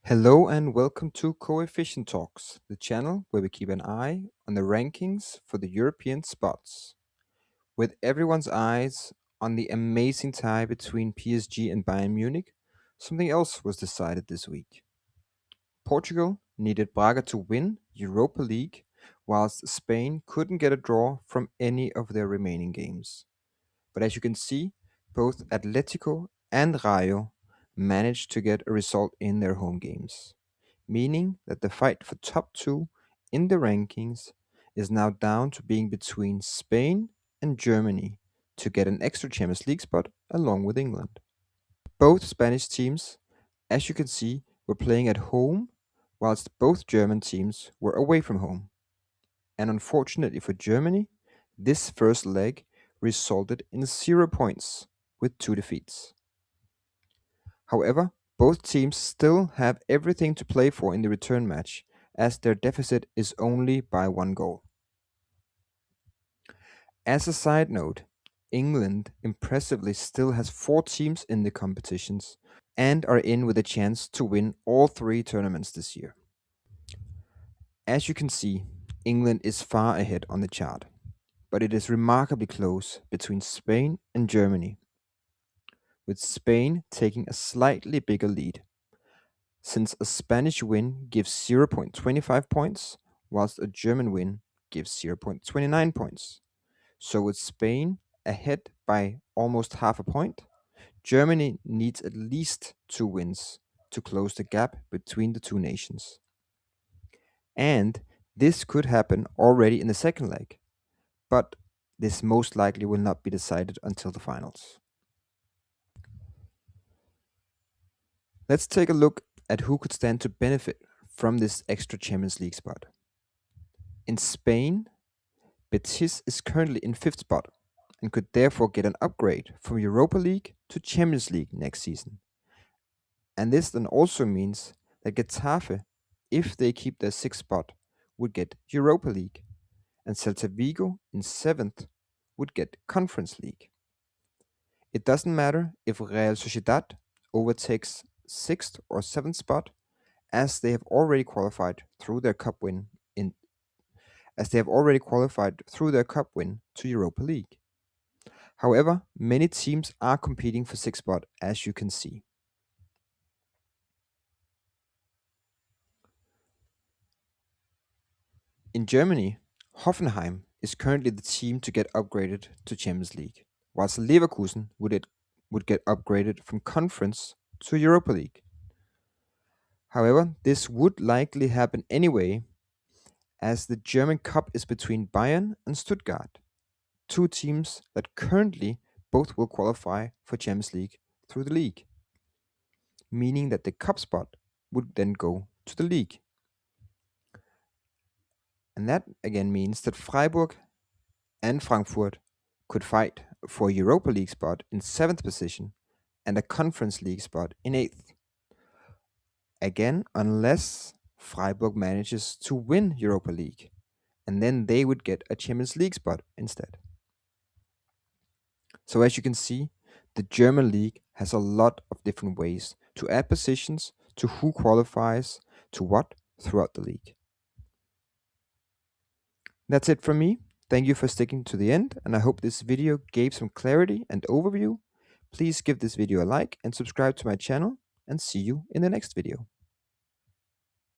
Hello and welcome to Coefficient Talks, the channel where we keep an eye on the rankings for the European spots. With everyone's eyes on the amazing tie between PSG and Bayern Munich, something else was decided this week. Portugal needed Braga to win Europa League, whilst Spain couldn't get a draw from any of their remaining games. But as you can see, both Atletico and Rayo managed to get a result in their home games, meaning that the fight for top two in the rankings is now down to being between Spain and Germany to get an extra Champions League spot along with England. Both Spanish teams, as you can see, were playing at home, whilst both German teams were away from home. And unfortunately for Germany, this first leg resulted in 0 points with 2 defeats. However, both teams still have everything to play for in the return match, as their deficit is only by 1 goal. As a side note, England impressively still has 4 teams in the competitions and are in with a chance to win all 3 tournaments this year. As you can see, England is far ahead on the chart, but it is remarkably close between Spain and Germany, with Spain taking a slightly bigger lead, since a Spanish win gives 0.25 points, whilst a German win gives 0.29 points. So with Spain ahead by almost half a point, Germany needs at least 2 wins to close the gap between the two nations. And this could happen already in the second leg, but this most likely will not be decided until the finals. Let's take a look at who could stand to benefit from this extra Champions League spot. In Spain, Betis is currently in 5th spot and could therefore get an upgrade from Europa League to Champions League next season. And this then also means that Getafe, if they keep their 6th spot, would get Europa League, and Celta Vigo in 7th would get Conference League. It doesn't matter if Real Sociedad overtakes 6th or 7th spot, as they have already qualified through their cup win to Europa League. However, many teams are competing for 6th spot, as you can see. In Germany, Hoffenheim is currently the team to get upgraded to Champions League, whilst Leverkusen would get upgraded from Conference to Europa League. However, this would likely happen anyway, as the German Cup is between Bayern and Stuttgart, 2 teams that currently both will qualify for Champions League through the league, meaning that the cup spot would then go to the league. And that again means that Freiburg and Frankfurt could fight for a Europa League spot in 7th position and a Conference League spot in 8th. Again, unless Freiburg manages to win Europa League, and then they would get a Champions League spot instead. So as you can see, the German league has a lot of different ways to add positions to who qualifies to what throughout the league. That's it from me. Thank you for sticking to the end, and I hope this video gave some clarity and overview. Please give this video a like and subscribe to my channel, and see you in the next video.